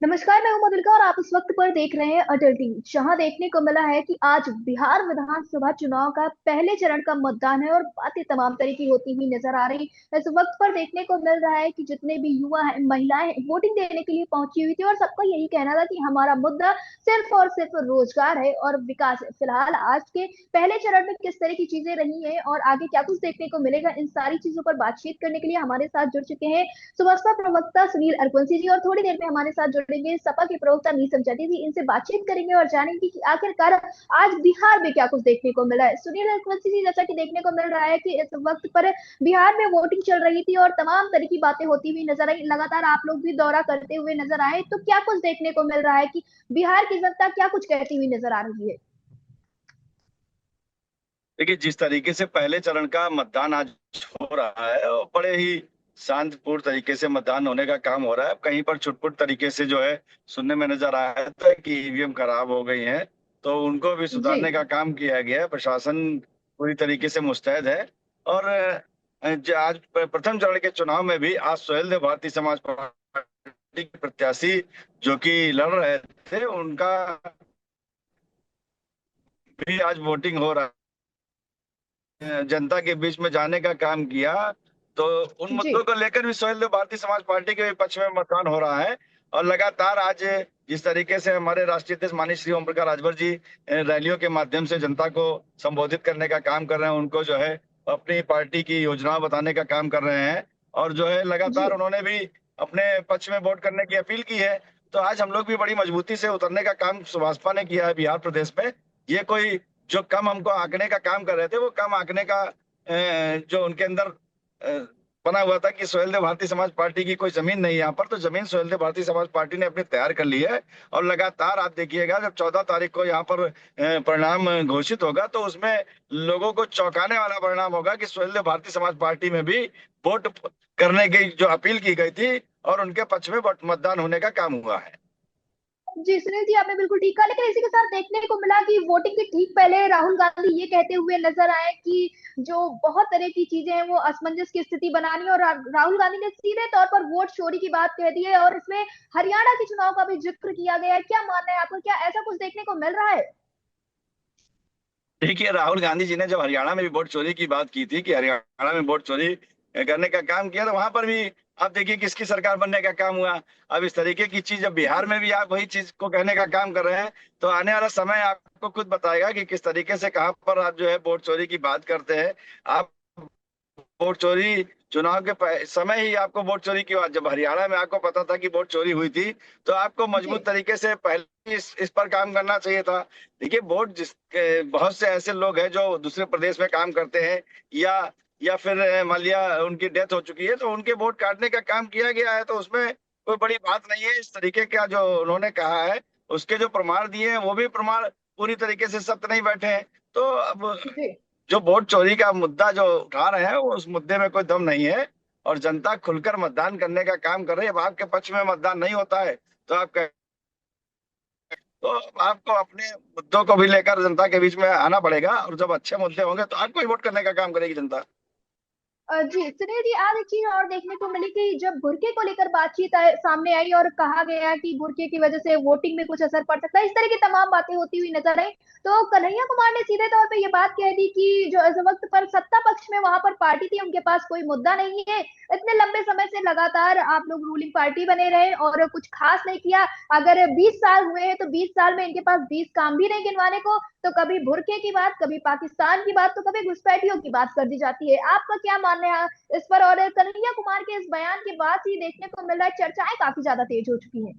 नमस्कार, मैं हूं मधुलिका और आप इस वक्त पर देख रहे हैं अटल टीवी। जहां देखने को मिला है कि आज बिहार विधानसभा चुनाव का पहले चरण का मतदान है और बातें तमाम तरह की होती हुई नजर आ रही। इस वक्त पर देखने को मिल रहा है कि जितने भी युवा हैं, महिलाएं हैं, वोटिंग देने के लिए पहुंची हुई थी और सबका यही कहना था कि हमारा मुद्दा सिर्फ और सिर्फ रोजगार है और विकास है। फिलहाल आज के पहले चरण में किस तरह की चीजें रही हैं और आगे क्या कुछ देखने को मिलेगा, इन सारी चीजों पर बातचीत करने के लिए हमारे साथ जुड़ चुके हैं सुबह प्रवक्ता सुनील अरकुंसी जी, और थोड़ी देर में हमारे साथ जुड़ेंगे सपा के प्रवक्ता नीसम जैदी जी। इनसे बातचीत करेंगे और जानेंगे कि आखिरकार आज बिहार में क्या कुछ देखने को मिला है। सुनील अरकुंसी जी, जैसा कि देखने को मिल रहा है कि इस वक्त पर बिहार में वोटिंग चल रही थी और तमाम तरह की बातें होती हुई नजर आई, लगातार आप लोग भी दौरा करते हुए नजर आए, तो क्या कुछ देखने को मिल रहा है कि बिहार की जनता क्या कुछ कहती हुई नजर आ रही है? देखिए, जिस तरीके से पहले चरण का मतदान आज हो रहा है वो बड़े ही शांतिपूर्ण तरीके से मतदान होने का काम हो रहा है। कहीं पर छुटपुट तरीके से जो है सुनने में नजर आया था कि ईवीएम खराब हो गई हैं, तो उनको भी जी। सुधारने का काम किया गया है। प्रशासन पूरी तरीके से मुस्तैद है। और आज प्रथम चरण के चुनाव में भी आज सुहेलदेव भारतीय समाज पार्टी के प्रत्याशी जो कि लड़ रहे थे, उनका भी आज वोटिंग हो रहा जनता के बीच में जाने का काम किया। तो उन जी। मुद्दों को लेकर भी सोहेल भारतीय समाज पार्टी के भी पक्ष में मतदान हो रहा है। और लगातार आज जिस तरीके से हमारे राष्ट्रीय अध्यक्ष माननीय श्री ओम प्रकाश राजभर जी रैलियों के माध्यम से जनता को संबोधित करने का काम कर रहे हैं, उनको जो है अपनी पार्टी की योजनाएं बताने का काम कर रहे हैं। और जो है जी। लगातार उन्होंने भी अपने पक्ष में वोट करने की अपील की है। तो आज हम लोग भी बड़ी मजबूती से उतरने का काम भाजपा ने किया है बिहार प्रदेश में। ये कोई जो कम हमको आंकने का काम कर रहे थे, वो कम आंकने का जो उनके अंदर बना हुआ था कि सोहेलदेव भारतीय समाज पार्टी की कोई जमीन नहीं है यहाँ पर, तो जमीन सोहेलदेव भारतीय समाज पार्टी ने अपनी तैयार कर ली है। और लगातार आप देखिएगा, जब 14 तारीख को यहाँ पर परिणाम घोषित होगा तो उसमें लोगों को चौंकाने वाला परिणाम होगा कि सोहेलदेव भारतीय समाज पार्टी में भी वोट करने की जो अपील की गई थी और उनके पक्ष में मतदान होने का काम हुआ है। जी सुनील जी, आपने बिल्कुल ठीक कहा, लेकिन इसी के साथ देखने को मिला कि वोटिंग के ठीक पहले राहुल गांधी ये कहते हुए नजर आए कि जो बहुत तरह की चीजें हैं वो असमंजस की स्थिति बनानी है, और राहुल गांधी ने सीधे तौर पर वोट चोरी की बात कह दी है और इसमें हरियाणा के चुनाव का भी जिक्र किया गया है। क्या मानना है आपका, क्या ऐसा कुछ देखने को मिल रहा है? देखिए, राहुल गांधी जी ने जब हरियाणा में भी वोट चोरी की बात की थी कि हरियाणा में वोट चोरी करने का काम किया, तो वहां पर भी आप देखिए किसकी सरकार बनने का काम हुआ। अब इस तरीके की चीज जब बिहार में भी आप वही चीज को कहने का काम कर रहे हैं, तो आने वाला समय आपको खुद बताएगा कि किस तरीके से कहां पर आप जो है वोट चोरी की बात करते हैं। आप वोट चोरी चुनाव के समय ही आपको वोट चोरी की बात, जब हरियाणा में आपको पता था कि वोट चोरी हुई थी, तो आपको जी। मजबूत तरीके से पहले इस पर काम करना चाहिए था। देखिए, बहुत से ऐसे लोग हैं जो दूसरे प्रदेश में काम करते हैं, या फिर मान लिया उनकी डेथ हो चुकी है तो उनके वोट काटने का काम किया गया है, तो उसमें कोई बड़ी बात नहीं है। इस तरीके का जो उन्होंने कहा है, उसके जो प्रमाण दिए हैं वो भी प्रमाण पूरी तरीके से सत्य नहीं बैठे हैं। तो अब जी। जो वोट चोरी का मुद्दा जो उठा रहे हैं, वो उस मुद्दे में कोई दम नहीं है। और जनता खुलकर मतदान करने का काम कर रही है। अब आपके पक्ष में मतदान नहीं होता है तो तो आपको अपने मुद्दों को भी लेकर जनता के बीच में आना पड़ेगा, और जब अच्छे मुद्दे होंगे तो आपको ही वोट करने का काम करेगी जनता। जी सुनील जी, आज एक चीज और देखने को मिली कि जब बुरके को लेकर बातचीत सामने आई और कहा गया कि बुरके की वजह से वोटिंग में कुछ असर पड़ सकता है, इस तरह की तमाम बातें होती हुई नजर आई, तो कन्हैया कुमार ने सीधे तौर पे ये बात कह दी कि जो इस वक्त पर सत्ता पक्ष में वहां पर पार्टी थी, उनके पास कोई मुद्दा नहीं है। इतने लंबे समय से लगातार आप लोग रूलिंग पार्टी बने रहे और कुछ खास नहीं किया। अगर 20 साल हुए हैं तो 20 साल में इनके पास 20 काम भी नहीं गिनवाने को, तो कभी बुरके की बात, कभी पाकिस्तान की बात, तो कभी घुसपैठियों की बात कर दी जाती है। आपका क्या मानना है इस पर? और कन्हैया कुमार के इस बयान के बाद ही देखने को मिल रहा है चर्चाएं काफी ज्यादा तेज हो चुकी हैं।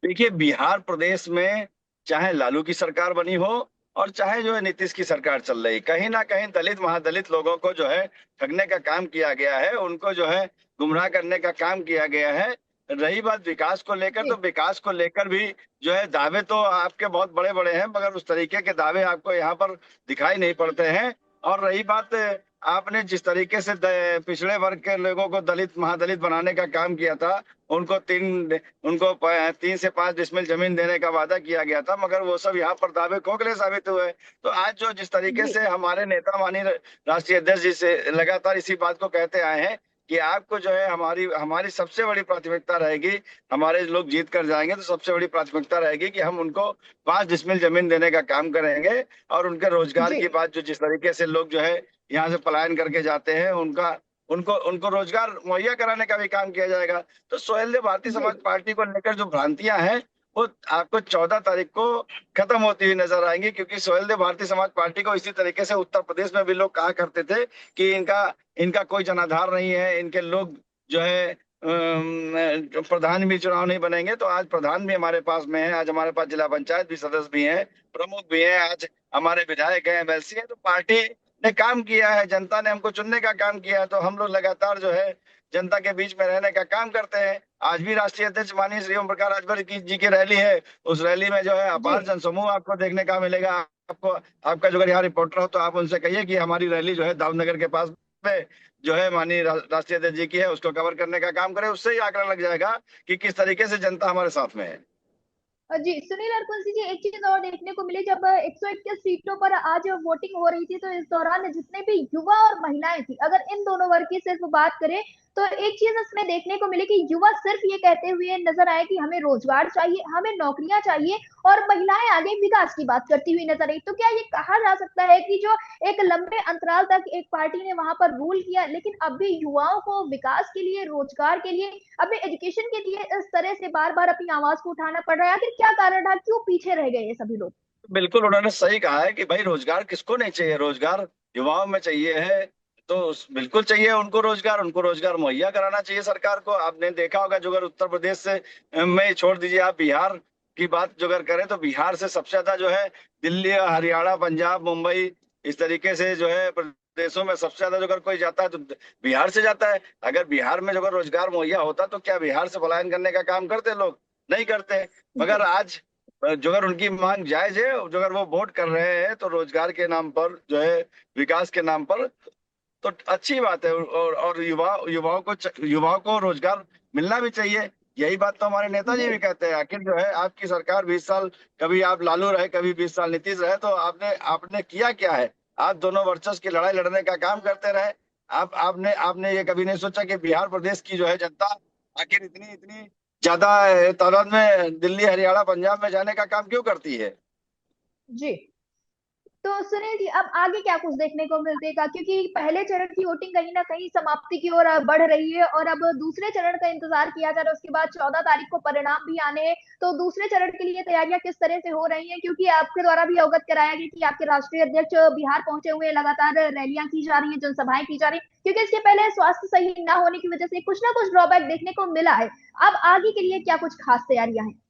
देखिए, बिहार प्रदेश में चाहे लालू की सरकार बनी हो और चाहे जो है नीतीश की सरकार चल रही, कहीं ना कहीं दलित महादलित लोगों को जो है ठगने का काम किया गया है, उनको जो है गुमराह करने का काम किया गया है। रही बात विकास को लेकर, तो जी। विकास को लेकर भी जो है दावे तो आपके बहुत बड़े बड़े हैं, मगर उस तरीके के दावे आपको यहाँ पर दिखाई नहीं पड़ते हैं। और रही बात, आपने जिस तरीके से पिछड़े वर्ग के लोगों को दलित महादलित बनाने का काम किया था, उनको 3 से 5 डिसमिल जमीन देने का वादा किया गया था, मगर वो सब यहाँ पर दावे खोखले साबित हुए। तो आज जो जिस तरीके जी। से हमारे नेता माननीय राष्ट्रीय अध्यक्ष जी से लगातार इसी बात को कहते आए हैं कि आपको जो है हमारी हमारी सबसे बड़ी प्राथमिकता रहेगी, हमारे लोग जीत कर जाएंगे तो सबसे बड़ी प्राथमिकता रहेगी कि हम उनको 5 डिसमिल जमीन देने का काम करेंगे, और उनके रोजगार जी की बात, जो जिस तरीके से लोग जो है यहाँ से पलायन करके जाते हैं, उनका उनको उनको रोजगार मुहैया कराने का भी काम किया जाएगा। तो सोहेलदेव भारतीय जी समाज पार्टी को लेकर जो भ्रांतियां हैं, वो आपको 14 तारीख को खत्म होती हुई नजर आएंगी, क्योंकि सोहेलदेव भारतीय समाज पार्टी को इसी तरीके से उत्तर प्रदेश में भी लोग कहा करते थे कि इनका इनका कोई जनाधार नहीं है, इनके लोग जो है प्रधान भी चुनाव नहीं बनेंगे। तो आज प्रधान भी हमारे पास में है, आज हमारे पास जिला पंचायत भी सदस्य भी हैं, प्रमुख भी हैं, आज हमारे विधायक हैं, एमएलसी हैं। तो पार्टी ने काम किया है, जनता ने हमको चुनने का काम किया है, तो हम लोग लगातार जो है जनता के बीच में रहने का काम करते हैं। आज भी राष्ट्रीय अध्यक्ष माननीय श्री ओम प्रकाश राजभर जी की रैली है, उस रैली में जो है जी अपार जनसमूह आपको देखने का मिलेगा। आपको आपका जो अगर यहाँ रिपोर्टर हो तो आप उनसे कहिए कि हमारी रैली जो है दाऊदनगर के पास में जो है माननीय राष्ट्रीय अध्यक्ष जी की है, उसको कवर करने का काम करें। उससे ही आंकड़ा लग जाएगा कि किस तरीके से जनता हमारे साथ में है। जी सुनील अरकुंसी जी, एक चीज और देखने को मिली, जब 121 सीटों पर आज वोटिंग हो रही थी तो इस दौरान जितने भी युवा और महिलाएं थी, अगर इन दोनों वर्ग की सिर्फ बात करें तो एक चीज इसमें देखने को मिली कि युवा सिर्फ ये कहते हुए नजर आए कि हमें रोजगार चाहिए, हमें नौकरियां चाहिए, और महिलाएं आगे विकास की बात करती हुई नजर आई। तो क्या ये कहा जा सकता है कि जो एक लंबे अंतराल तक एक पार्टी ने वहां पर रूल किया, लेकिन अब भी युवाओं को विकास के लिए, रोजगार के लिए, अपने एजुकेशन के लिए इस तरह से बार बार अपनी आवाज को उठाना पड़ रहा है? आखिर क्या कारण था, क्यों पीछे रह गए ये सभी लोग? बिल्कुल उन्होंने सही कहा है कि भाई रोजगार किसको नहीं चाहिए, रोजगार युवाओं में चाहिए है। तो बिल्कुल चाहिए उनको रोजगार मुहैया कराना चाहिए सरकार को। आपने देखा होगा, जो अगर उत्तर प्रदेश से में छोड़ दीजिए, आप बिहार की बात जो अगर करें तो बिहार से सबसे ज्यादा जो है दिल्ली, हरियाणा, पंजाब, मुंबई, इस तरीके से जो है प्रदेशों में सबसे ज्यादा जो अगर कोई जाता है तो बिहार से जाता है। अगर बिहार में जो अगर रोजगार मुहैया होता तो क्या बिहार से पलायन करने का काम करते लोग? नहीं करते। मगर जी आज जो अगर उनकी मांग जायज है, जो अगर वो वोट कर रहे हैं तो रोजगार के नाम पर जो है, विकास के नाम पर, तो अच्छी बात है। और युवाओं को रोजगार मिलना भी चाहिए। यही बात तो हमारे नेताजी जी भी कहते हैं। आखिर जो है आपकी सरकार 20 साल, कभी आप लालू रहे, कभी 20 साल नीतीश रहे, तो आपने आपने किया क्या है? आप दोनों वर्चस्व की लड़ाई लड़ने का काम करते रहे। आप आपने आपने ये कभी नहीं सोचा कि बिहार प्रदेश की जो है जनता आखिर इतनी इतनी ज्यादा तादाद में दिल्ली, हरियाणा, पंजाब में जाने का काम क्यों करती है? जी। तो सुनील जी, अब आगे क्या कुछ देखने को मिलेगा, क्योंकि पहले चरण की वोटिंग कहीं ना कहीं समाप्ति की ओर बढ़ रही है, और अब दूसरे चरण का इंतजार किया जा रहा है। उसके बाद 14 तारीख को परिणाम भी आने हैं। तो दूसरे चरण के लिए तैयारियां किस तरह से हो रही हैं? क्योंकि आपके द्वारा भी अवगत कराया गया कि आपके राष्ट्रीय अध्यक्ष बिहार पहुंचे हुए हैं, लगातार रैलियां की जा रही हैं, जनसभाएं की जा रही हैं, क्योंकि इसके पहले स्वास्थ्य सही न होने की वजह से कुछ ना कुछ ड्रॉबैक देखने को मिला है। अब आगे के लिए क्या कुछ खास तैयारियां हैं?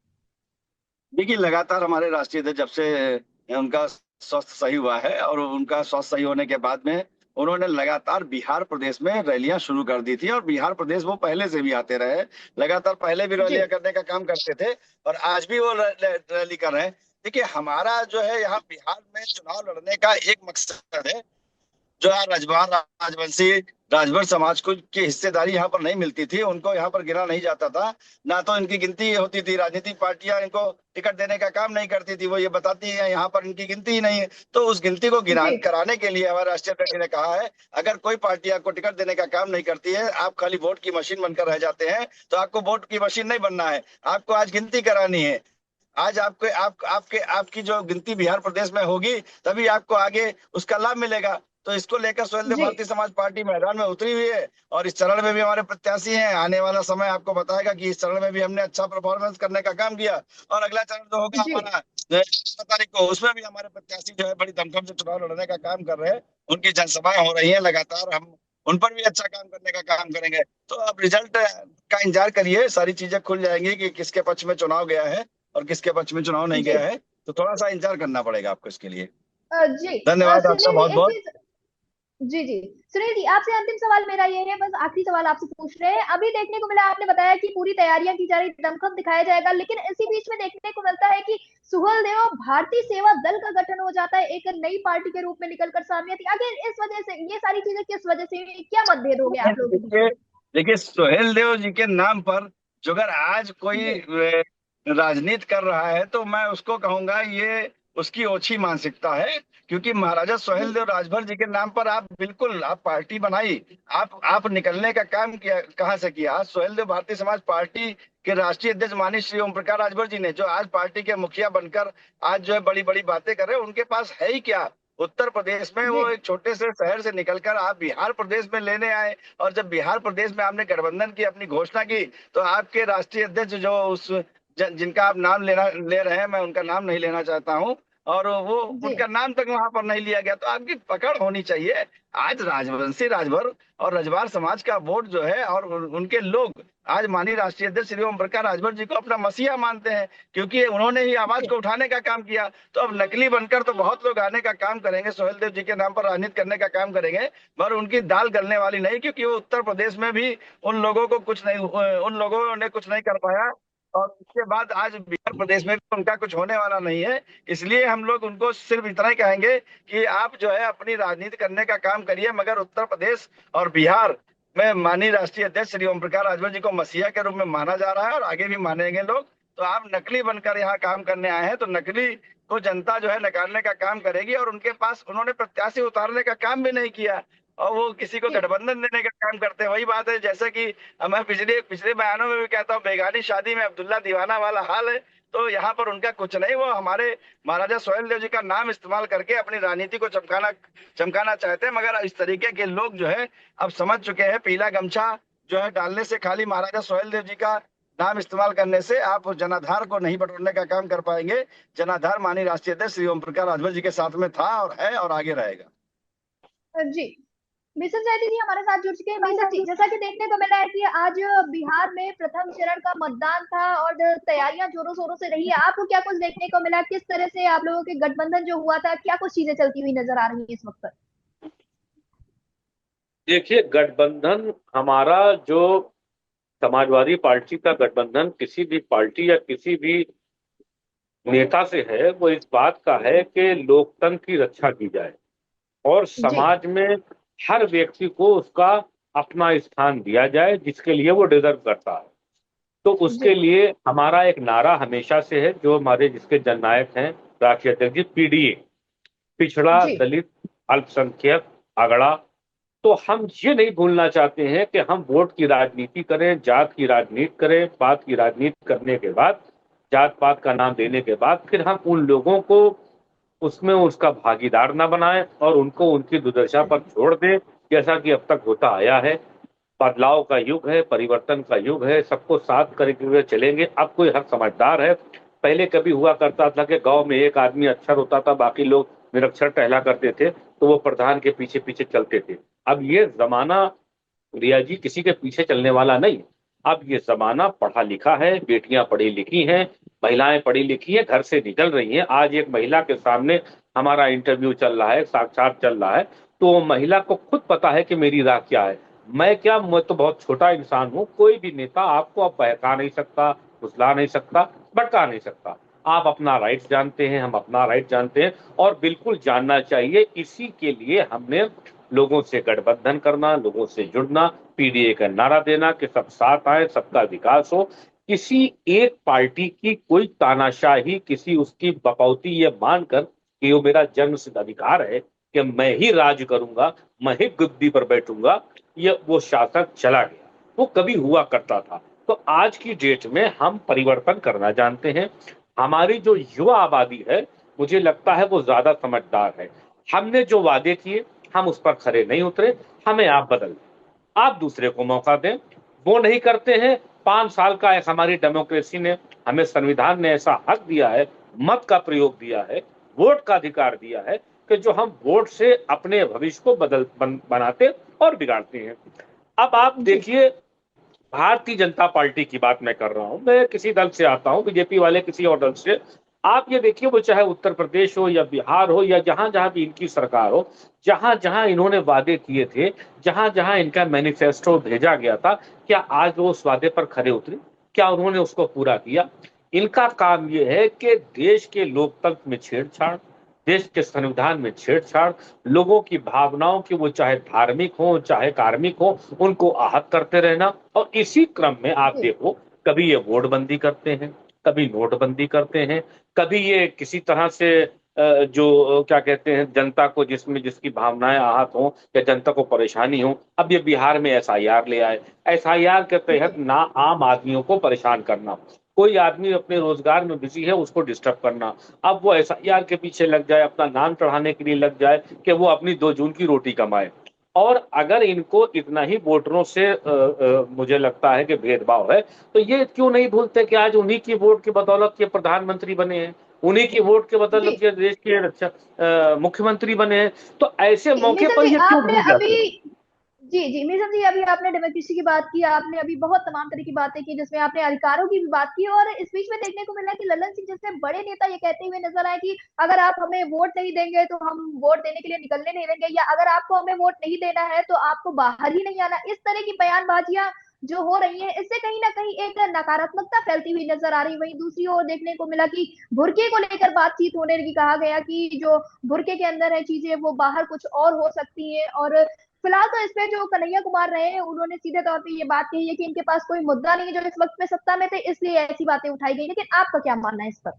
देखिए, लगातार हमारे राष्ट्रीय अध्यक्ष जब से उनका स्वास्थ्य सही हुआ है, और उनका स्वास्थ्य सही होने के बाद में उन्होंने लगातार बिहार प्रदेश में रैलियां शुरू कर दी थी। और बिहार प्रदेश वो पहले से भी आते रहे, लगातार पहले भी जी रैलियां करने का काम करते थे, और आज भी वो रैली कर रहे हैं। देखिए, हमारा जो है यहाँ बिहार में चुनाव लड़ने का एक मकसद है। जो है रजवाड़, राजवंशी, राजभर समाज को की हिस्सेदारी यहाँ पर नहीं मिलती थी, उनको यहाँ पर गिना नहीं जाता था, ना तो इनकी गिनती होती थी। राजनीतिक पार्टियां इनको टिकट देने का काम नहीं करती थी, वो ये बताती है यहाँ पर इनकी गिनती ही नहीं है। तो उस गिनती को गिना जी कराने के लिए हमारे राष्ट्रीय अध्यक्ष ने कहा है, अगर कोई पार्टी आपको टिकट देने का काम नहीं करती है, आप खाली वोट की मशीन बनकर रह जाते हैं, तो आपको वोट की मशीन नहीं बनना है, आपको आज गिनती करानी है। आज आपके आपके आपकी जो गिनती बिहार प्रदेश में होगी, तभी आपको आगे उसका लाभ मिलेगा। तो इसको लेकर सोहेलदेव जी भारतीय समाज पार्टी मैदान में उतरी हुई है, और इस चरण में भी हमारे प्रत्याशी हैं। आने वाला समय आपको बताएगा कि इस चरण में भी हमने अच्छा परफॉर्मेंस करने का काम किया। और अगला चरण जो होगा जी हमारा 16 तारीख को, उसमें भी हमारे प्रत्याशी जो है बड़ी दमखम से चुनाव लड़ने का काम कर रहे हैं। उनकी जनसभाएं हो रही है लगातार, हम उन पर भी अच्छा काम करने का काम करेंगे। तो अब रिजल्ट का इंतजार करिए, सारी चीजें खुल जाएंगी कि किसके पक्ष में चुनाव गया है और किसके पक्ष में चुनाव नहीं जी गया है। तो थोड़ा सा इंतजार करना पड़ेगा आपको इसके लिए। जी धन्यवाद आपका सुनील जी, बहुत एक बहुत। चीज। जी जी। सुनील जी, आपसे अंतिम सवाल मेरा ये है, बस आखिरी सवाल आपसे पूछ रहे हैं। अभी देखने को मिला, आपने बताया कि पूरी तैयारियां की जा रही, दमखम दिखाया जाएगा, लेकिन इसी बीच में देखने को मिलता है कि सुहलदेव भारतीय सेवा दल का गठन हो जाता है, एक नई पार्टी के रूप में निकलकर सामने आती है। आखिर इस वजह से ये सारी चीजें किस वजह से हुई? क्या मतभेद हो गया आप लोगों के बीच देखिए, देखिए सोहेल देव जी के नाम पर जो अगर आज में? कोई जी राजनीति कर रहा है, तो मैं उसको कहूंगा, ये उसकी ओछी मानसिकता है। क्योंकि महाराजा जी सोहेलदेव राजभर जी के नाम पर आप बिल्कुल आप पार्टी बनाई, आप निकलने का काम किया, कहाँ से किया? आज सोहेलदेव भारतीय समाज पार्टी के राष्ट्रीय अध्यक्ष माननीय श्री ओम प्रकाश राजभर जी ने, जो आज पार्टी के मुखिया बनकर आज जो है बड़ी बड़ी बातें कर रहे हैं, उनके पास है ही क्या? उत्तर प्रदेश में जी वो एक छोटे से शहर से निकलकर आप बिहार प्रदेश में लेने आए, और जब बिहार प्रदेश में आपने गठबंधन की अपनी घोषणा की, तो आपके राष्ट्रीय अध्यक्ष जो उस जिनका आप नाम लेना ले रहे हैं, मैं उनका नाम नहीं लेना चाहता हूँ, और वो जी उनका नाम तक वहां पर नहीं लिया गया, तो आपकी पकड़ होनी चाहिए। आज राजवंशी राजभर और रजवार समाज का वोट जो है, और उनके लोग आज माननीय राष्ट्रीय अध्यक्ष श्री ओम प्रकाश राजभर जी को अपना मसीहा मानते हैं, क्योंकि उन्होंने ही आवाज जी को उठाने का काम किया। तो अब नकली बनकर तो बहुत लोग आने का काम करेंगे, सोहेलदेव जी के नाम पर राजनीति करने का काम करेंगे, पर उनकी दाल गलने वाली नहीं, क्योंकि वो उत्तर प्रदेश में भी उन लोगों को कुछ नहीं, उन लोगों ने कुछ नहीं कर पाया, और उसके बाद आज बिहार प्रदेश में भी उनका कुछ होने वाला नहीं है। इसलिए हम लोग उनको सिर्फ इतना ही कहेंगे कि आप जो है अपनी राजनीति करने का काम करिए, मगर उत्तर प्रदेश और बिहार में माननीय राष्ट्रीय अध्यक्ष श्री ओम प्रकाश राजभर जी को मसीहा के रूप में माना जा रहा है, और आगे भी मानेंगे लोग। तो आप नकली बनकर यहाँ काम करने आए हैं, तो नकली को जनता जो है नकारने का काम करेगी, और उनके पास उन्होंने प्रत्याशी उतारने का काम भी नहीं किया, और वो किसी को जी गठबंधन देने का काम करते हैं। वही बात है, जैसे कि मैं पिछले पिछले बयानों में भी कहता हूँ, बेगानी शादी में अब्दुल्ला दीवाना वाला हाल है। तो यहाँ पर उनका कुछ नहीं, वो हमारे महाराजा सोहेलदेव जी का नाम इस्तेमाल करके अपनी राजनीति को चमकाना चमकाना चाहते हैं, मगर इस तरीके के लोग जो है अब समझ चुके हैं, पीला गमछा जो है डालने से, खाली महाराजा सोहेलदेव जी का नाम इस्तेमाल करने से आप जनाधार को नहीं बटोरने का काम कर पाएंगे। जनाधार माननीय राष्ट्रीय अध्यक्ष श्री ओम प्रकाश राजभर जी के साथ में था, और है, और आगे रहेगा। जी मिसेस जयंती जी हमारे साथ जुड़ चुके हैं। मिसेस जी, जैसा कि देखने को मिला है कि आज बिहार में प्रथम चरण का मतदान था और तैयारियां जोरों शोरों से रही है। आपको क्या कुछ देखने को मिला? किस तरह से आप लोगों के गठबंधन जो हुआ था, क्या कुछ चीजें चलती हुई नजर आ रही है इस वक्त पर? देखिए, गठबंधन हमारा जो समाजवादी पार्टी का गठबंधन किसी भी पार्टी या किसी भी नेता से है, वो इस बात का है कि लोकतंत्र की रक्षा की जाए और जी समाज में हर व्यक्ति को उसका अपना स्थान दिया जाए जिसके लिए वो डिजर्व करता है। तो जी उसके लिए हमारा एक नारा हमेशा से है, जो हमारे जिसके जननायक हैं राष्ट्रीय अध्यक्ष जी, पीडीए, पिछड़ा, जी दलित, अल्पसंख्यक, अगड़ा। तो हम ये नहीं भूलना चाहते हैं कि हम वोट की राजनीति करें, जात की राजनीति करें, पात की राजनीति करने के बाद, जात पात का नाम देने के बाद फिर हम उन लोगों को उसमें उसका भागीदार ना बनाएं और उनको उनकी दुर्दशा पर छोड़ दें, जैसा कि अब तक होता आया है। बदलाव का युग है, परिवर्तन का युग है, सबको साथ करके हुए चलेंगे। अब कोई हर समझदार है। पहले कभी हुआ करता था कि गांव में एक आदमी अक्षर होता था, बाकी लोग निरक्षर टहला करते थे, तो वो प्रधान के पीछे पीछे चलते थे। अब ये जमाना, रिया जी, किसी के पीछे चलने वाला नहीं। अब ये जमाना पढ़ा लिखा है, बेटियां पढ़ी लिखी हैं, महिलाएं पढ़ी लिखी हैं, घर से निकल रही हैं। आज एक महिला के सामने हमारा इंटरव्यू चल रहा है, साक्षात चल रहा है, तो महिला को खुद पता है कि मेरी राह क्या है। मैं तो बहुत छोटा इंसान हूं, कोई भी नेता आपको अब बहका नहीं सकता, फुसला नहीं सकता, भटका नहीं सकता। आप अपना राइट जानते हैं, हम अपना राइट जानते हैं, और बिल्कुल जानना चाहिए। इसी के लिए हमने लोगों से गठबंधन करना, लोगों से जुड़ना, पीडीए का नारा देना कि सब साथ आए, सबका विकास हो। किसी एक पार्टी की कोई तानाशाही, किसी उसकी बकौती ये मानकर कि वो मेरा जन्मसिद्ध अधिकार है कि मैं ही राज करूंगा, मैं ही गद्दी पर बैठूंगा, ये वो शासक चला गया। वो कभी हुआ करता था। तो आज की डेट में हम परिवर्तन करना जानते हैं। हमारी जो युवा आबादी है, मुझे लगता है वो ज्यादा समझदार है। हमने जो वादे किए हम उस पर खरे नहीं उतरे, हमें आप बदल दें, आप दूसरे को मौका दें। वो नहीं करते हैं। 5 साल का एक हमारी डेमोक्रेसी ने, हमें संविधान ने ऐसा हक दिया है, मत का प्रयोग दिया है, वोट का अधिकार दिया है कि जो हम वोट से अपने भविष्य को बनाते और बिगाड़ते हैं। अब आप जी देखिए, भारतीय जनता पार्टी की बात मैं कर रहा हूं, मैं किसी दल से आता हूं, बीजेपी वाले किसी और दल से। आप ये देखिए, वो चाहे उत्तर प्रदेश हो या बिहार हो या जहां जहां भी इनकी सरकार हो, जहां जहां इन्होंने वादे किए थे, जहां जहां इनका मैनिफेस्टो भेजा गया था, क्या आज वो उस वादे पर खरे उतरे? क्या उन्होंने उसको पूरा किया? इनका काम यह है कि देश के लोकतंत्र में छेड़छाड़, देश के संविधान में छेड़छाड़, लोगों की भावनाओं की, वो चाहे धार्मिक हो चाहे कार्मिक हो, उनको आहत करते रहना। और इसी क्रम में आप जी देखो, कभी ये वोटबंदी करते हैं, कभी नोटबंदी करते हैं, कभी ये किसी तरह से जो क्या कहते हैं जनता को, जिसमें जिसकी भावनाएं आहत हों या जनता को परेशानी हो। अब ये बिहार में एसआईआर ले आए, एसआईआर के तहत जी ना आम आदमियों को परेशान करना, कोई आदमी अपने रोजगार में बिजी है उसको डिस्टर्ब करना, अब वो एसआईआर के पीछे लग जाए, अपना नाम चढ़ाने के लिए लग जाए कि वो अपनी 2 जून की रोटी कमाए। और अगर इनको इतना ही वोटरों से मुझे लगता है कि भेदभाव है, तो ये क्यों नहीं भूलते कि आज उन्हीं की वोट की बदौलत ये प्रधानमंत्री बने हैं, उन्हीं की वोट के जी। बदौलत ये देश के रक्षा मुख्यमंत्री बने हैं। तो ऐसे जी मौके मिर्जा पर जी ये क्यों आपने भूल अभी, जाते हैं? जी जी मिर्जा जी अभी आपने डेमोक्रेसी की बात की, आपने अभी बहुत तमाम तरह की बातें की जिसमें आपने अधिकारों की भी बात की, और इस बीच में देखने को मिला कि लल्लन सिंह जैसे बड़े नेता ये कहते हुए नजर आए कि अगर आप हमें वोट नहीं देंगे तो हम वोट देने के लिए निकलने नहीं देंगे, या अगर आपको हमें वोट नहीं देना है तो आपको बाहर ही नहीं आना। इस तरह की बयानबाजियां जो हो रही है, इससे कहीं ना कहीं एक नकारात्मकता फैलती हुई नजर आ रही। वहीं दूसरी ओर देखने को मिला कि बुर्के को लेकर बातचीत होने की, कहा गया कि जो बुर्के के अंदर है चीजें वो बाहर कुछ और हो सकती हैं। और फिलहाल तो इसमें जो कन्हैया कुमार रहे हैं उन्होंने सीधे तौर पे ये बात कही है कि इनके पास कोई मुद्दा नहीं है जो इस वक्त में सत्ता में थे, इसलिए ऐसी बातें उठाई गई। लेकिन आपका क्या मानना है इस पर?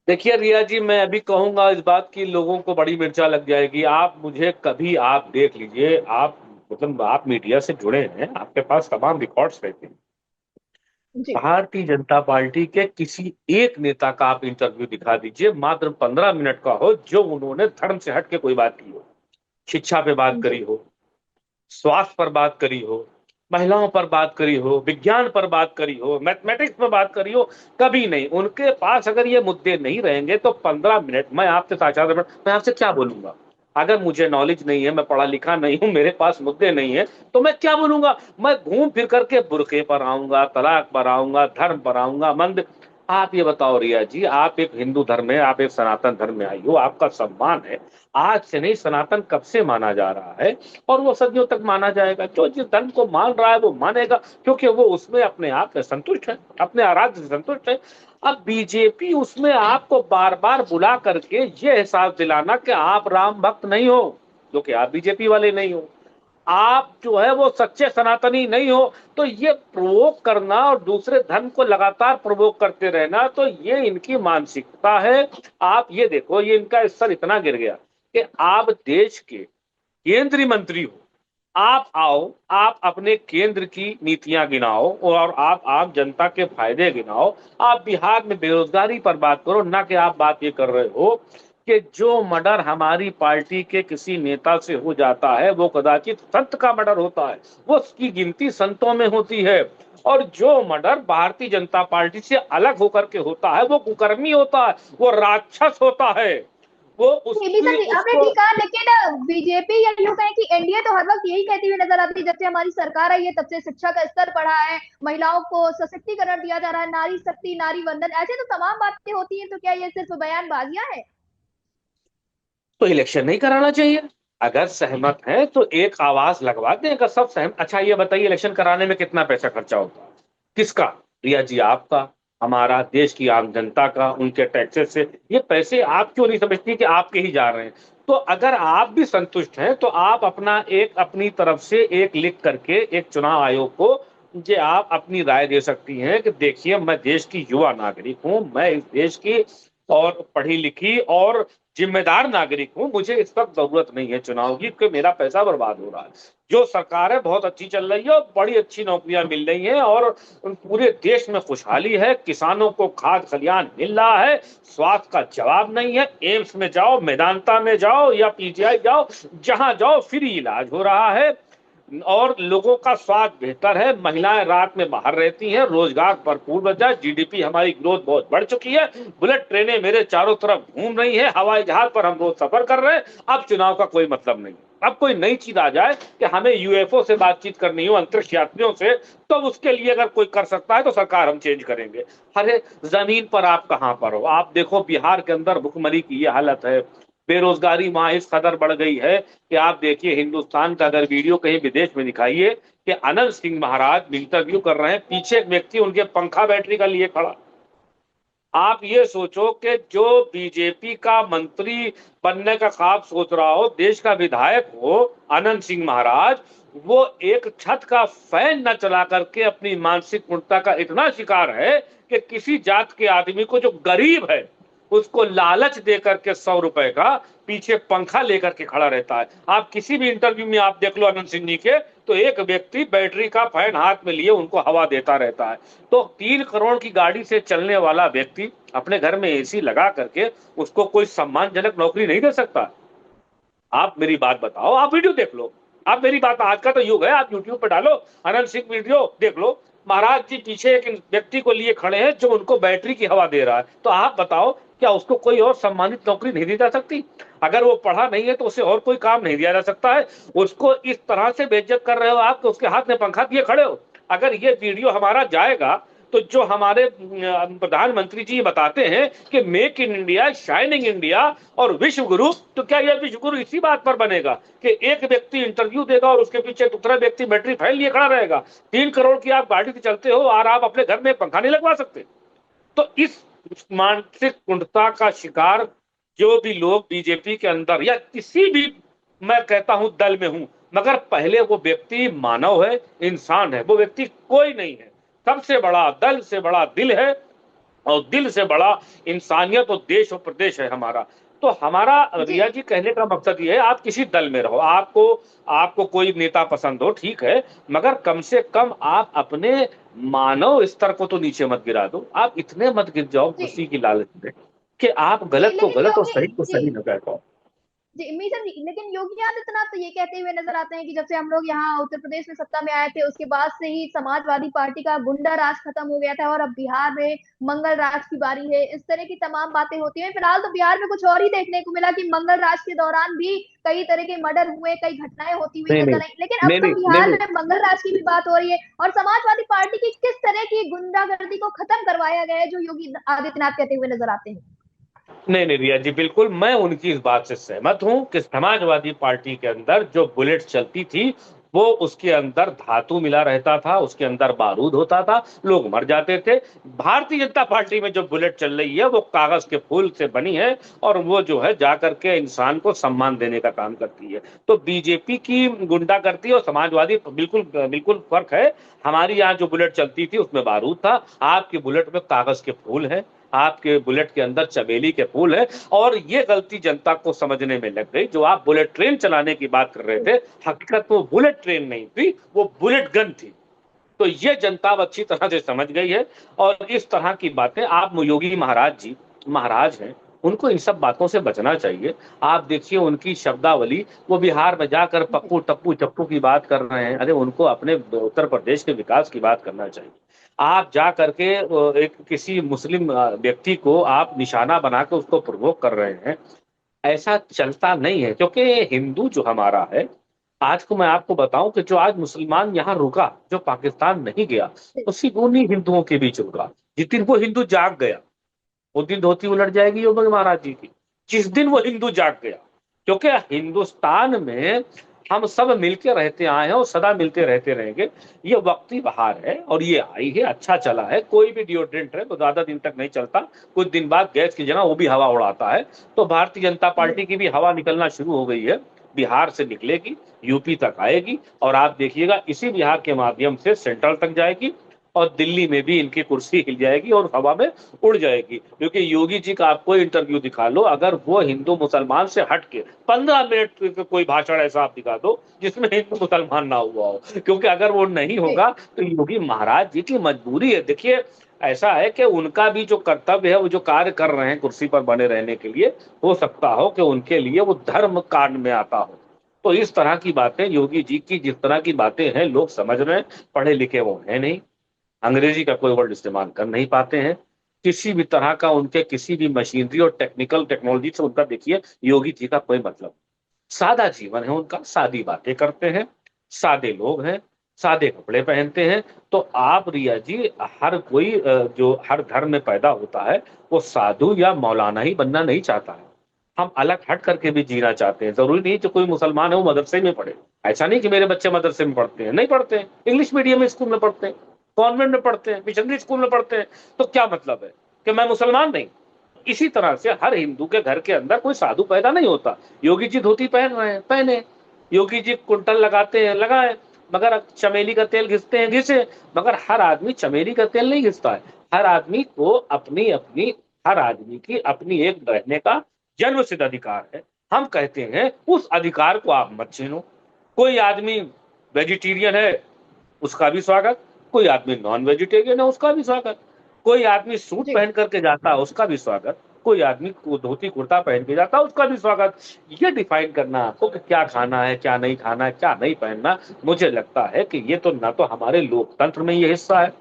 देखिए रिया जी, मैं अभी कहूंगा इस बात की लोगों को बड़ी मिर्चा लग जाएगी। आप मुझे कभी आप देख लीजिए, आप मतलब आप मीडिया से जुड़े हैं, आपके पास तमाम रिकॉर्ड्स रहते हैं। जी भारतीय जनता पार्टी के किसी एक नेता का आप इंटरव्यू दिखा दीजिए, मात्र 15 मिनट का हो, जो उन्होंने धर्म से हट के कोई बात की हो, शिक्षा पे बात जी करी हो, स्वास्थ्य पर बात करी हो, महिलाओं पर बात करी हो, विज्ञान पर बात करी हो, मैथमेटिक्स पर बात करी हो, कभी नहीं। उनके पास अगर ये मुद्दे नहीं रहेंगे तो 15 मिनट मैं आपसे साक्षात मैं आपसे क्या बोलूंगा? अगर मुझे नॉलेज नहीं है, मैं पढ़ा लिखा नहीं हूं, मेरे पास मुद्दे नहीं है, तो मैं क्या बोलूंगा? मैं घूम फिर करके बुरके पर आऊंगा, तलाक पर आऊंगा, धर्म पर आऊंगा, मंद। आप ये बताओ रिया जी, आप एक हिंदू धर्म में, आप एक सनातन धर्म में आई हो, आपका सम्मान है। आज से नहीं, सनातन कब से माना जा रहा है, और वो सदियों तक माना जाएगा। जो जिस धर्म को मान रहा है वो मानेगा, क्योंकि वो उसमें अपने आप में संतुष्ट है, अपने आराध्य से संतुष्ट है। अब बीजेपी उसमें आपको बार बार बुला करके ये एहसास दिलाना कि आप राम भक्त नहीं हो, जो कि आप बीजेपी वाले नहीं हो, आप जो है वो सच्चे सनातनी नहीं हो, तो ये प्रोवोक करना और दूसरे धर्म को लगातार प्रोवोक करते रहना, तो ये इनकी मानसिकता है। आप ये देखो, ये इनका स्तर इतना गिर गया कि आप देश के केंद्रीय मंत्री हो, आप आओ, आप अपने केंद्र की नीतियां गिनाओ और आप आम जनता के फायदे गिनाओ। आप बिहार में बेरोजगारी पर बात करो, ना कि आप बात ये कर रहे हो कि जो मर्डर हमारी पार्टी के किसी नेता से हो जाता है वो कदाचित संत का मर्डर होता है, वो उसकी गिनती संतों में होती है। और जो मर्डर भारतीय जनता पार्टी से अलग होकर के होता है वो कुकर्मी होता है, वो राक्षस होता है, वो निधि उसकी जी आपने उसको। ठीक कहा, लेकिन बीजेपी या यूं कहें कि एनडीए तो हर वक्त यही कहती हुई नजर आती है जब से हमारी सरकार आई है तब से शिक्षा का स्तर बढ़ा है, महिलाओं को सशक्तिकरण दिया जा रहा है, नारी शक्ति, नारी वंदन, ऐसे तो तमाम बातें होती हैं। तो क्या ये सिर्फ बयानबाजियां हैं? तो इलेक्शन नहीं कराना चाहिए। अगर सहमत है तो एक आवाज लगवा दें, अगर सब सहमत। अच्छा ये बताइए, इलेक्शन कराने में कितना पैसा खर्चा होता है? किसका? रिया जी आपका, हमारा, देश की आम जनता का, उनके टैक्सेस से। ये पैसे आप क्यों नहीं समझती कि आपके ही जा रहे हैं? तो अगर आप भी संतुष्ट हैं तो आप अपना एक अपनी तरफ से एक लिख करके एक चुनाव आयोग को जे आप अपनी राय दे सकती हैं कि देखिए मैं देश की युवा नागरिक हूं, मैं इस देश की और पढ़ी लिखी और जिम्मेदार नागरिक हूं, मुझे इस वक्त जरूरत नहीं है चुनाव की, क्योंकि मेरा पैसा बर्बाद हो रहा है। जो सरकार है बहुत अच्छी चल रही है और बड़ी अच्छी नौकरियां मिल रही हैं और पूरे देश में खुशहाली है, किसानों को खाद खलियान मिल रहा है, स्वास्थ्य का जवाब नहीं है, एम्स में जाओ, मेदांता में जाओ या पीजीआई जाओ, जहां जाओ फ्री इलाज हो रहा है और लोगों का स्वास्थ्य बेहतर है, महिलाएं रात में बाहर रहती हैं, रोजगार भरपूर बचा है, जीडीपी हमारी ग्रोथ बहुत बढ़ चुकी है, बुलेट ट्रेनें मेरे चारों तरफ घूम रही हैं, हवाई जहाज पर हम रोज सफर कर रहे हैं। अब चुनाव का कोई मतलब नहीं। अब कोई नई चीज आ जाए कि हमें यूएफओ से बातचीत करनी हो, अंतरिक्ष यात्रियों से, तो उसके लिए अगर कोई कर सकता है तो सरकार हम चेंज करेंगे। अरे जमीन पर आप कहां पर हो? आप देखो बिहार के अंदर भुखमरी की ये हालत है, बेरोजगारी वहां इस कदर बढ़ गई है कि आप देखिए हिंदुस्तान का अगर वीडियो कहीं विदेश में दिखाइए कि अनंत सिंह महाराज इंटरव्यू कर रहे हैं, पीछे एक व्यक्ति उनके पंखा बैटरी का लिए खड़ा। आप ये सोचो कि जो बीजेपी का मंत्री बनने का ख्वाब सोच रहा हो, देश का विधायक हो अनंत सिंह महाराज, वो एक छत का फैन न चला करके अपनी मानसिक पूर्णता का इतना शिकार है कि किसी जात के आदमी को जो गरीब है उसको लालच दे करके 100 रुपए का पीछे पंखा लेकर के खड़ा रहता है। आप किसी भी इंटरव्यू में आप देख लो अनंत सिंह जी के, तो एक व्यक्ति बैटरी का फैन हाथ में लिए उनको हवा देता रहता है। तो 3 करोड़ की गाड़ी से चलने वाला व्यक्ति अपने घर में एसी लगा करके उसको कोई सम्मानजनक नौकरी नहीं दे सकता? आप मेरी बात बताओ, आप वीडियो देख लो, आप मेरी बात, आज का तो युग है, आप यूट्यूब पे डालो अनंत सिंह वीडियो देख लो। महाराज जी पीछे एक व्यक्ति को लिए खड़े हैं जो उनको बैटरी की हवा दे रहा है। तो आप बताओ क्या उसको कोई और सम्मानित नौकरी नहीं दी जा सकती? अगर वो पढ़ा नहीं है तो उसे और कोई काम नहीं दिया जा सकता है? उसको इस तरह से बेइज्जत कर रहे हो आप, तो उसके हाथ में पंखा दिए खड़े हो। अगर ये वीडियो हमारा जाएगा तो जो हमारे प्रधानमंत्री जी बताते हैं कि make in India, shining India और विश्व गुरु, तो क्या यह विश्व गुरु इसी बात पर बनेगा कि एक व्यक्ति इंटरव्यू देगा और उसके पीछे दूसरा व्यक्ति बैटरी फैन लिए खड़ा रहेगा? 3 करोड़ की आप गाड़ी से चलते हो और आप अपने घर में पंखा नहीं लगवा सकते? तो इस मानसिक कुंठता का शिकार जो भी लोग बीजेपी के अंदर या किसी भी, मैं कहता हूं दल में हूं, मगर पहले वो व्यक्ति मानव है, इंसान है, वो व्यक्ति कोई नहीं है। सबसे बड़ा दल से बड़ा दिल है और दिल से बड़ा इंसानियत और देश और प्रदेश है हमारा। तो हमारा जी रिया जी कहने का मकसद ये है, आप किसी दल में रहो, आपको कोई नेता पसंद हो ठीक है, मगर कम से कम आप अपने मानव स्तर को तो नीचे मत गिरा दो। आप इतने मत गिर जाओ जी खुशी की लालच में कि आप जी गलत को लेकिन गलत और योगी सही को जी सही न कह पाओ। जी मीजर लेकिन योगी आदित्यनाथ तो ये कहते हुए नजर आते हैं कि जब से हम लोग यहाँ उत्तर प्रदेश में सत्ता में आए थे उसके बाद से ही समाजवादी पार्टी का गुंडा राज खत्म हो गया था और अब बिहार में मंगल राज की बारी है। इस तरह की तमाम बातें होती हैं। फिलहाल तो बिहार में कुछ और ही देखने को मिला कि मंगल राज के दौरान भी कई तरह के मर्डर हुए, कई घटनाएं होती हुई नहीं नहीं नजर आई, लेकिन अब नहीं तो नहीं नहीं बिहार नहीं में मंगल राज की भी बात हो रही है और समाजवादी पार्टी की किस तरह की गुंडागर्दी को खत्म करवाया गया है जो योगी आदित्यनाथ कहते हुए नजर आते हैं। नहीं नहीं रिया जी, बिल्कुल मैं उनकी इस बात से सहमत हूं कि समाजवादी पार्टी के अंदर जो बुलेट चलती थी वो उसके अंदर धातु मिला रहता था, उसके अंदर बारूद होता था, लोग मर जाते थे। भारतीय जनता पार्टी में जो बुलेट चल रही है वो कागज के फूल से बनी है और वो जो है जाकर के इंसान को सम्मान देने का काम करती है। तो बीजेपी की गुंडागर्दी और समाजवादी बिल्कुल बिल्कुल फर्क है। हमारी यहाँ जो बुलेट चलती थी उसमें बारूद था, आपकी बुलेट में कागज के फूल है, आपके बुलेट के अंदर चमेली के फूल है। और ये गलती जनता को समझने में लग गई। जो आप बुलेट ट्रेन चलाने की बात कर रहे थे, हकीकत में वो बुलेट ट्रेन नहीं थी, वो बुलेट गन थी। तो ये जनता अब अच्छी तरह से समझ गई है। और इस तरह की बातें, आप योगी महाराज जी महाराज हैं, उनको इन सब बातों से बचना चाहिए। आप देखिए उनकी शब्दावली, वो बिहार में जाकर पप्पू टप्पू चप्पू की बात कर रहे हैं। अरे उनको अपने उत्तर प्रदेश के विकास की बात करना चाहिए। आप जा करके एक किसी मुस्लिम व्यक्ति को आप निशाना बना के उसको प्रवोक कर रहे हैं, ऐसा चलता नहीं है। क्योंकि हिंदू जो हमारा है, आज को मैं आपको बताऊं कि जो आज मुसलमान यहाँ रुका, जो पाकिस्तान नहीं गया, तो सिर्फ उन्हीं हिंदुओं के बीच रुका। जिस दिन वो हिंदू जाग गया उस दिन धोती उलट जाएगी योगी महाराज जी की, जिस दिन वो हिंदू जाग गया। क्योंकि हिंदुस्तान में हम सब मिलके रहते आए हैं और सदा मिलते रहते रहेंगे। ये वक्ती बहार है और ये आई है, अच्छा चला है। कोई भी डिओड्रेंट है तो ज्यादा दिन तक नहीं चलता, कुछ दिन बाद गैस की जगह वो भी हवा उड़ाता है। तो भारतीय जनता पार्टी की भी हवा निकलना शुरू हो गई है, बिहार से निकलेगी, यूपी तक आएगी और आप देखिएगा इसी बिहार के माध्यम से सेंट्रल तक जाएगी और दिल्ली में भी इनकी कुर्सी हिल जाएगी और हवा में उड़ जाएगी। क्योंकि योगी जी का आप कोई इंटरव्यू दिखा लो, अगर वो हिंदू मुसलमान से हट के 15 मिनट का कोई भाषण ऐसा आप दिखा दो जिसमें हिंदू मुसलमान ना हुआ हो, क्योंकि अगर वो नहीं होगा तो योगी महाराज जी की मजबूरी है। देखिए ऐसा है कि उनका भी जो कर्तव्य है, वो जो कार्य कर रहे हैं कुर्सी पर बने रहने के लिए, हो सकता हो कि उनके लिए वो धर्म कांड में आता हो। तो इस तरह की बातें योगी जी की, जिस तरह की बातें हैं, लोग समझ रहे हैं, पढ़े लिखे वो है नहीं, अंग्रेजी का कोई वर्ड इस्तेमाल कर नहीं पाते हैं, किसी भी तरह का उनके किसी भी मशीनरी और टेक्निकल टेक्नोलॉजी से उनका देखिए योगी जी का कोई मतलब। सादा जीवन है उनका, सादी बातें करते हैं, सादे लोग हैं, सादे कपड़े पहनते हैं। तो आप रिया जी, हर कोई जो हर धर्म में पैदा होता है वो साधु या मौलाना ही बनना नहीं चाहता है। हम अलग हट करके भी जीना चाहते हैं। जरूरी नहीं जो कोई मुसलमान है वो मदरसे में पढ़े, ऐसा नहीं कि मेरे बच्चे मदरसे में पढ़ते हैं, नहीं पढ़ते हैं, इंग्लिश मीडियम स्कूल में पढ़ते हैं, कॉन्वेंट में पढ़ते हैं, मिशनरी स्कूल में पढ़ते हैं। तो क्या मतलब है कि मैं मुसलमान नहीं? इसी तरह से हर हिंदू के घर के अंदर कोई साधु पैदा नहीं होता। योगी जी धोती पहन रहे हैं, पहने, योगी जी कुंटल लगाते हैं, लगाए, मगर चमेली का तेल घिसते हैं, घिसे, मगर हर आदमी चमेली का तेल नहीं घिसता है। हर आदमी को अपनी अपनी हर आदमी की अपनी एक रहने का जन्मसिद्ध अधिकार है। हम कहते हैं उस अधिकार को आप मत छीनो। कोई आदमी वेजिटेरियन है, उसका भी स्वागत। कोई आदमी नॉन वेजिटेरियन है, उसका भी स्वागत। कोई आदमी सूट जी पहन करके जाता है, उसका भी स्वागत। कोई आदमी धोती कुर्ता पहन के जाता है, उसका भी स्वागत। ये डिफाइन करना आपको कि क्या खाना है, क्या नहीं खाना है, क्या नहीं पहनना, मुझे लगता है कि ये तो ना तो हमारे लोकतंत्र में ये हिस्सा है,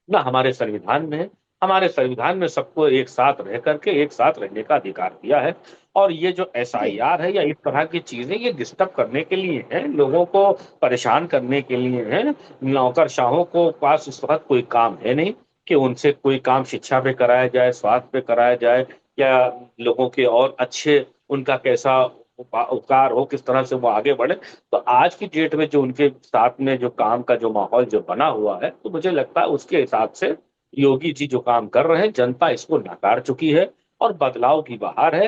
ना हमारे संविधान में है। हमारे संविधान में सबको एक साथ रह करके एक साथ रहने का अधिकार दिया है। और ये जो जी एसआईआर है या इस तरह की चीजें, ये डिस्टर्ब करने के लिए है, लोगों को परेशान करने के लिए है। नौकरशाहों को पास इस वक्त कोई काम है नहीं कि उनसे कोई काम शिक्षा पे कराया जाए, स्वास्थ्य पे कराया जाए, या लोगों के और अच्छे उनका कैसा उपकार हो, किस तरह से वो आगे बढ़े। तो आज की डेट में जो उनके साथ में जो काम का जो माहौल जो बना हुआ है, तो मुझे लगता है उसके हिसाब से योगी जी जो काम कर रहे हैं, जनता इसको नकार चुकी है और बदलाव की बहार है।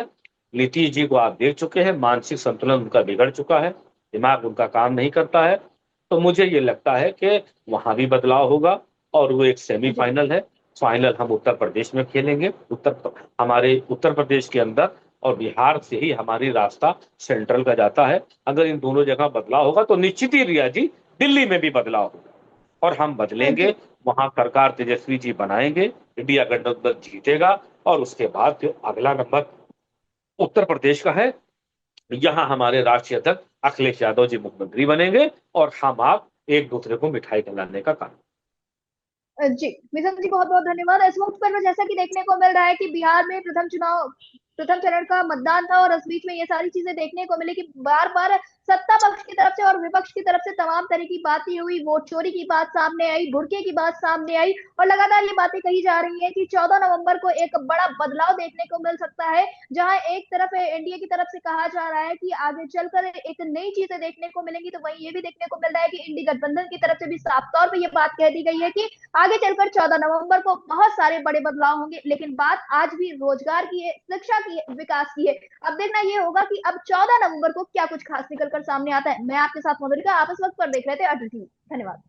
नीतीश जी को आप देख चुके हैं, मानसिक संतुलन उनका बिगड़ चुका है, दिमाग उनका काम नहीं करता है। तो मुझे ये लगता है कि वहां भी बदलाव होगा और वो एक जी सेमीफाइनल है। फाइनल हम उत्तर प्रदेश में खेलेंगे। हमारे उत्तर प्रदेश के अंदर और बिहार से ही हमारी रास्ता सेंट्रल का जाता है। अगर इन दोनों जगह बदलाव होगा तो निश्चित ही रिया जी दिल्ली में भी बदलाव होगा और हम बदलेंगे। जी वहां सरकार तेजस्वी जी बनाएंगे, इंडिया गठबंधन जीतेगा और उसके बाद जो अगला नंबर उत्तर प्रदेश का है, यहाँ हमारे राष्ट्रीय अध्यक्ष अखिलेश यादव जी मुख्यमंत्री बनेंगे और हम आप एक दूसरे को मिठाई खिलाने का काम। जी मिशन जी, बहुत बहुत धन्यवाद। इस वक्त पर जैसा कि देखने को मिल रहा है कि बिहार में प्रथम चरण का मतदान था, और इस बीच में ये सारी चीजें देखने को मिली कि बार बार सत्ता पक्ष की तरफ से और विपक्ष की तरफ से तमाम तरह की बातें हुई, वोट चोरी की बात सामने आई, बुर्के की बात सामने आई, और लगातार ये बातें कही जा रही है कि 14 नवंबर को एक बड़ा बदलाव देखने को मिल सकता है, जहां एक तरफ एनडीए की तरफ से कहा जा रहा है कि आगे चलकर एक नई चीजें देखने को मिलेंगी, तो वहीं ये भी देखने को मिल रहा है कि इंडी गठबंधन की तरफ से भी साफ तौर पर यह बात कह दी गई है कि आगे चलकर 14 नवंबर को बहुत सारे बड़े बदलाव होंगे। लेकिन बात आज भी रोजगार की है, शिक्षा की है, विकास की है। अब देखना यह होगा कि अब 14 नवंबर को क्या कुछ खास निकल कर सामने आता है। मैं आपके साथ मधुरिका, आप इस वक्त पर देख रहे थे अटल टीवी। धन्यवाद।